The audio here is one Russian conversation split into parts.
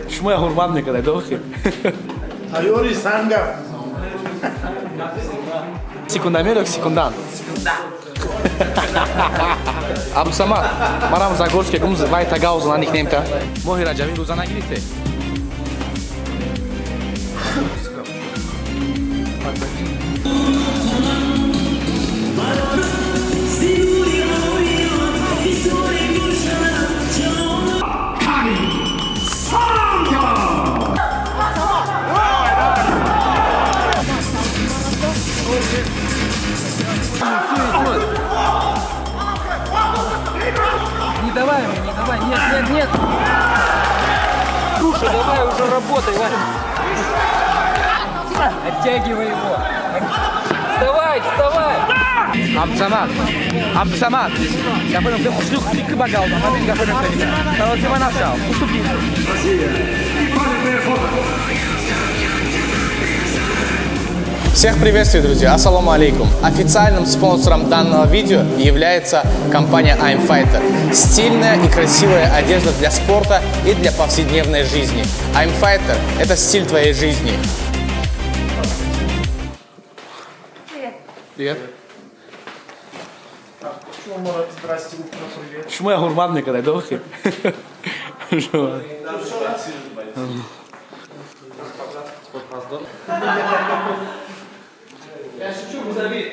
Şuma ya hurmat ne kadar doğru. Hayori Sanga. Secundameiro ou secundan? Abu Samad, maram Zagorske, como vai ta gauza na niknemta? Mohira Javir uzana gidite. Не давай ему, не давай, нет. Слушай, давай уже работай, Ваня. Оттягивай его. Вставай. Abu Samad, já foi um custo que bagal, mas já foi um tempo. Então você vai na chave, custo que. Всех приветствую, друзья! Ассаламу алейкум! Официальным спонсором данного видео является компания I'm Fighter. Стильная и красивая одежда для спорта и для повседневной жизни. I'm Fighter – это стиль твоей жизни. Привет. Здрасте, привет. Шuma ya hurmat ne kadar doğru. Я шучу, Музавид.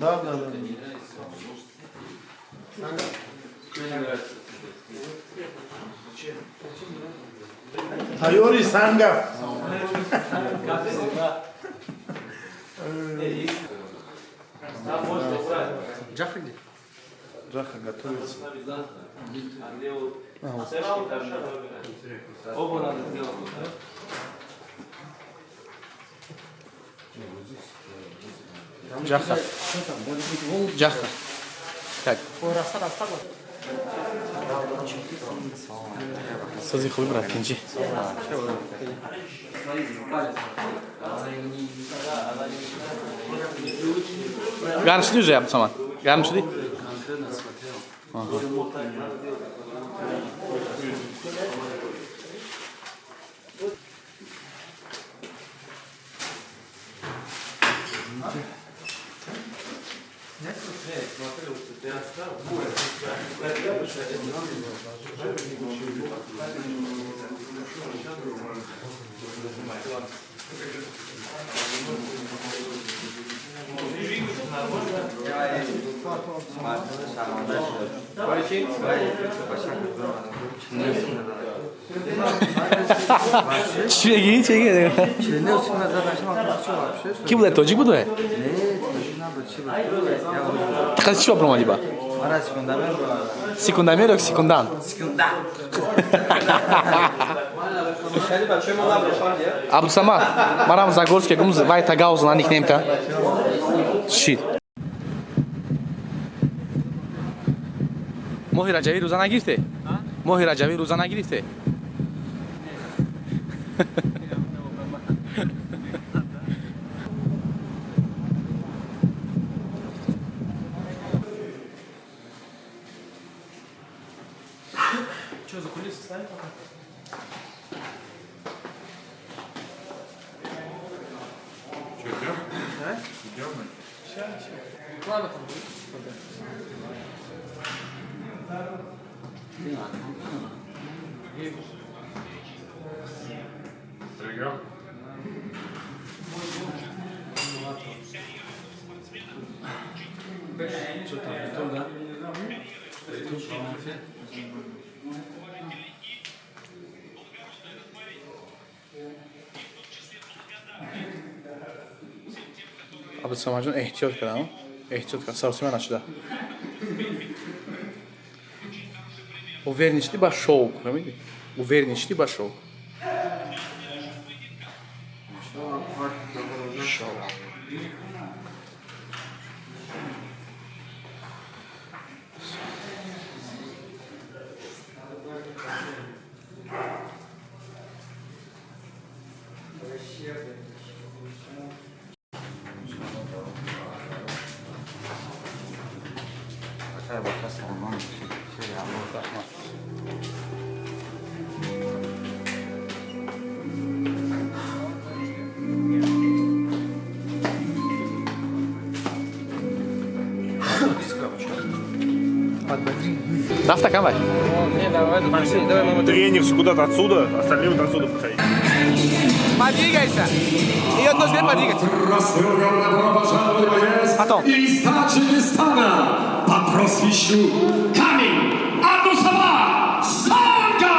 Да. Hayori Sanga. Джафа где? Джаха готовится. Оба надо сделать. Джаха. Джаха. Так. Сази хуй брат, кинчи. Гарнишли уже, Абу Самад? Гарнишли? Чеги. Ki bu da tocik bu da? Kaç kişi var promo diba? Secundameiro ou secundan? Abu Samad, maram Zagorske, como vai ta gauza na niknemta? Shit. Mohira Javir uzana girte. Mohira Javir uzana girte. Что, за кулисы ставим пока? Что, идем? А? Идем? Сейчас. Ладно, там. Идем? Что там, готов, да? Abu Samad'ın ehtiyat kadar mı? Ehtiyat kadar. Sarsıman açıda. O vernişli baş şov. O vernişli baş şov. Şov. Да, в стакан, Вась? Не, давай, Максим, давай, мама. Тренер куда-то отсюда, остальные вот отсюда подходить. Подвигайся. И одно зверь подвигаться. Потом. Из Таджикистана по прозвищу Камень Абдусамад Санга!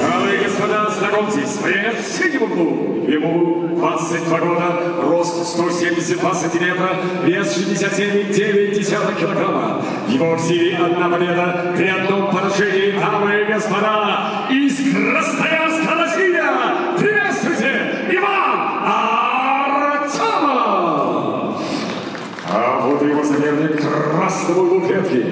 Дамы и господа, знакомьтесь, привет Синему. Ему 22 года, рост 172 сантиметра, вес 67,9 килограмма. В его активе 1 победа при 1 поражении. Дамы и господа, из Красноярска, Россия, приветствуйте, Иван Артемов! А вот его соперник красного угла клетки.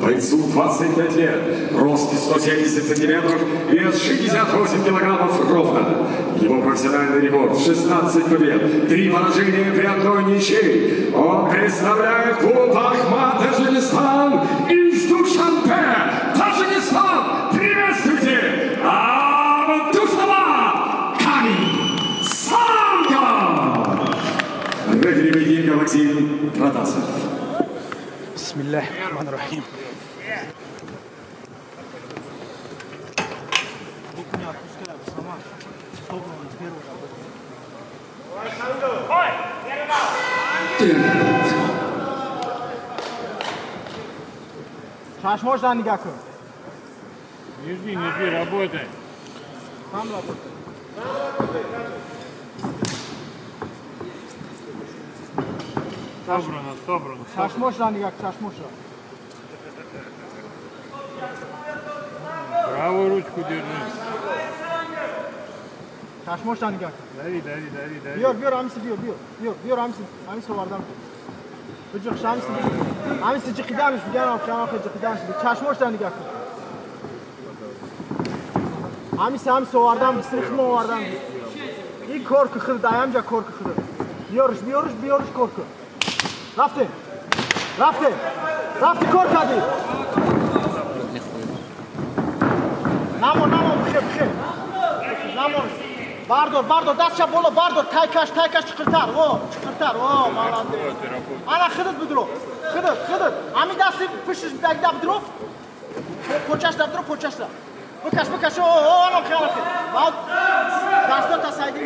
Бойцу 25 лет, рост 170 сантиметров, вес 68 килограммов ровно. Его профессиональный рекорд 16 побед, 3 поражения при 1 ничьей. Он представляет клуб Ахмат Таджикистан из Душанбе, Таджикистан. Приветствуйте, Абдусамад Камень Санга! Рефери поединка Максим Протасов. Бисмиллахир-рахманир-рахим. Шаш можно никакой. Не жди, работай. Там работай. Собрано. Шаш можно никак, шаш можно. Правую ручку держи. Шаш можно никак. Дави. Бьор, амси, бьор, амси вардам. Бьор, шамси, амси чекиданш, бьяна, шамахи чекиданш. Шаш можно никак. Амси вардам, срихмо вардам. И корк хрд, аямжа корк хрд. Бьорш корк. Рафте корк ади. Намо, бхе. Намо. Bardor, dastcha bo'la, bardor, taykash chiqirtar. Chiqirtar. Молодец. Ana xidit bidro. Xidit. Ami dasti pishish dagda bidro. Pochashlar bidro, pochashlar. Bikash. Ana xiyonat. Bak. Dastda tasaydi.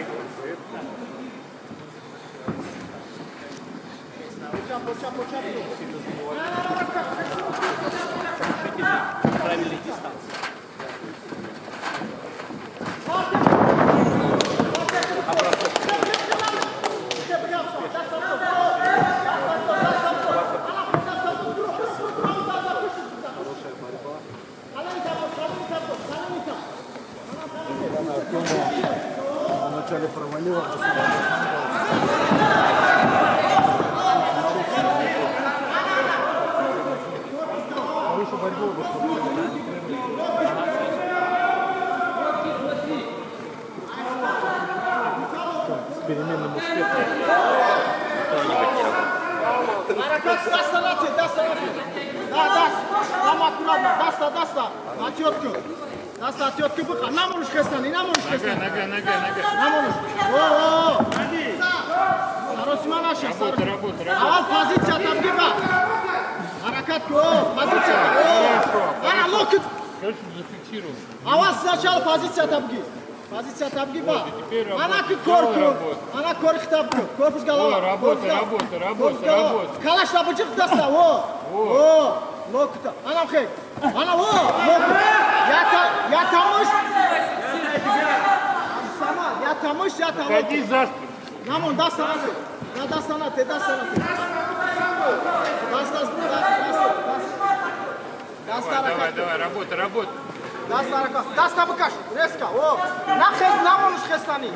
Pocha. Правильный дистанс. Вначале провалил, выше борьбу с переменным успехом. Даста. Отётку быка. Намонуш хестани. Нога. Намонуш. Наросиманаши. Работа. Авал позиция там гиба. Харакат позиция. Ана локт. Конечно, зафиксировал. Авал сначала позиция там гиба. Она корк таб. Корпус голова. Работа. Калаш табыжык даста. Локта. Ana xey. Ana lokta. Yatamış. Sama yatamış. Ходи за спину. Namon dastana. Dastana. Давай, работа. Даста быкаш. Резко. Нахез намонуш хестани.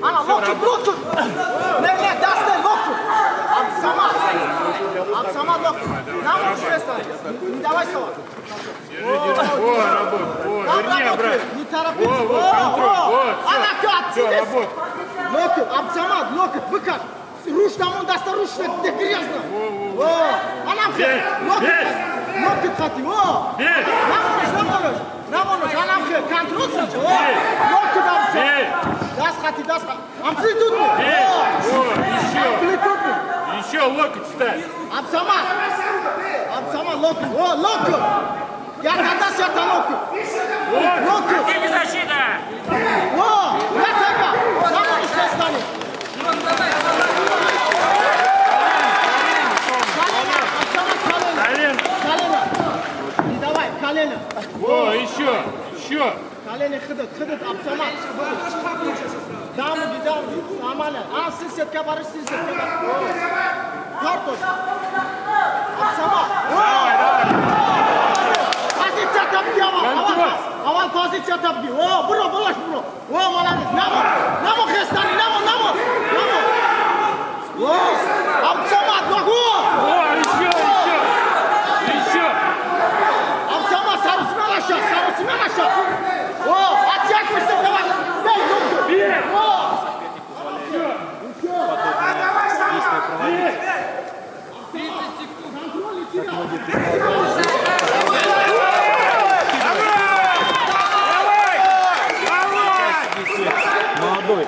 Ana lokta. Ne даста локта. Абсама локта. Намонуш хестани. Не давай сова. Работа. Верни обратно. Не торопись. Контроль. Она кат. Все, работа. Локт, Абсамат, выкат. Руш там он даст, руш, где грязно. Она мхе. Локт хати. Намонуш, она мхе. Контроль сачи. Локт дамся. Даст хати. Амплитудный. Еще локоть ставь. Абсамат, локт. Я катас, я локт. Где защита? Я така. Намонуш хестани. Колено. Не давай, колено. Еще. Колено хидит, Абсамат. Дамы. Нормально. Сетка барыш. Картош. Абсамат. Позиция табги, авал позиция табги. Бро. Молодец. Намо хестани, намо. Абсамат, Еще. Абсамат, сарусиманаша. Отчекайся, давай. Бей, Молодой.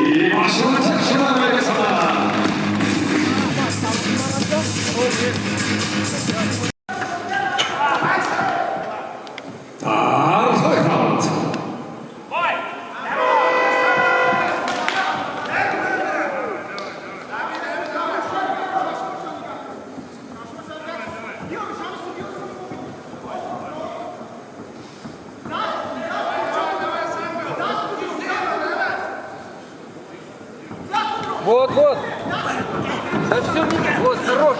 И машина тяжела, господа. Второй раунд. Вот. Да все не вот, хорош.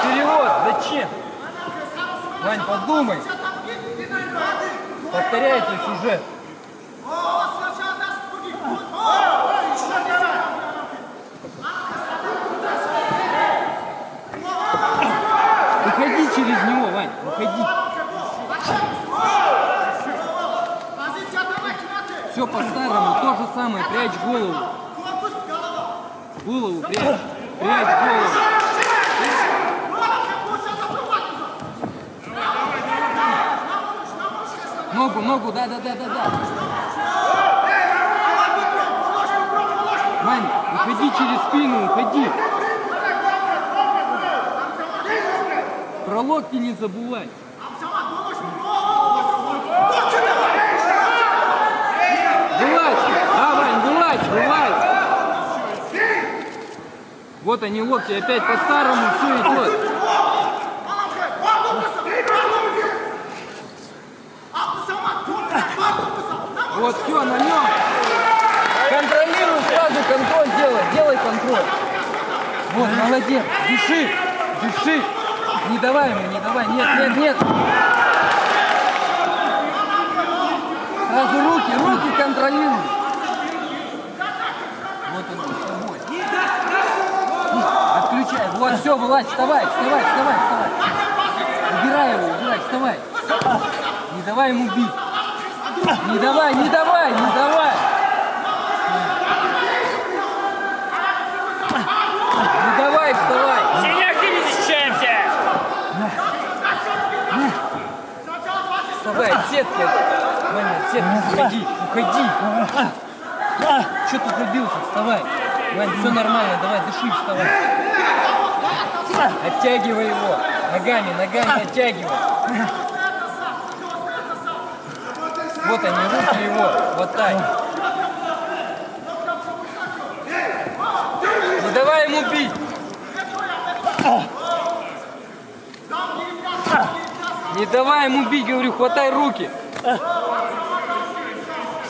Перевод, зачем? Вань, подумай. Повторяется сюжет. Выходи через него, Вань, выходи. Все по-старому, то же самое, прячь голову. Голову прячь, прячь голову. Ногу, да. Вань, уходи через спину, уходи. Про локти не забывай. Вылазь! Вань, вылазь! Вот они локти, опять по-старому все идет. Вот все, на нем. Контролируй сразу, контроль делай контроль. Вот, молодец, дыши. Не давай ему, нет. Сразу руки контролируй. Вот он с тобой. Отключай, вот все, вылазь, вставай. Убирай его, вставай. Не давай ему бить. Не давай. Не давай, вставай. Синяк, где не защищаемся? Вставай, от сетки. Ваня, от сетки, уходи. Что ты забился? Вставай. Ваня, все нормально, давай, дыши, вставай. Оттягивай его. Ногами оттягивай. Вот они, руки его, хватай. Не давай ему бить. Не давай ему бить, говорю, хватай руки.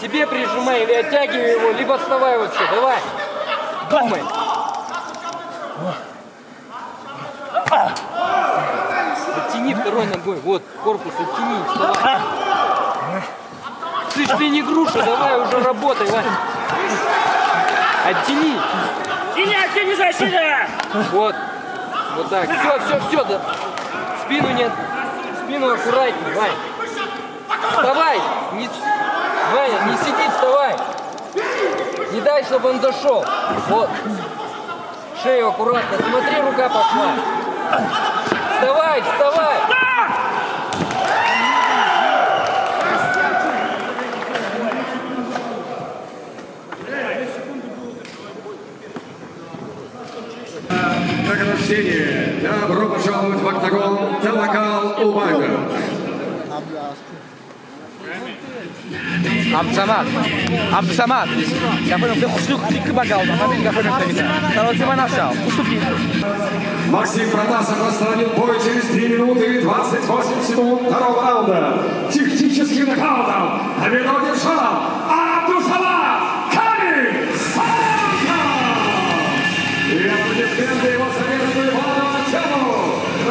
Себе прижимай или оттягивай его, либо вставай вообще, давай. Думай. Оттяни второй ногой, вот, корпус, оттяни, вставай. Слышь, ты не груша, давай уже работай, Вань. Оттяни. Синяк, где не защита? Вот так, все, да. Спину нет, спину аккуратней, Вань. Вставай, Ваня, не сиди, вставай. Не дай, чтобы он зашел. Вот. Шею аккуратно, смотри, рука пошла. Вставай. Награждение. Добро пожаловать в октагон Тавакал Умага. Абдусамат. Максим Протасов остановил бой через 3 минуты 28 секунд второго раунда. Техническим нокаутом победу одержал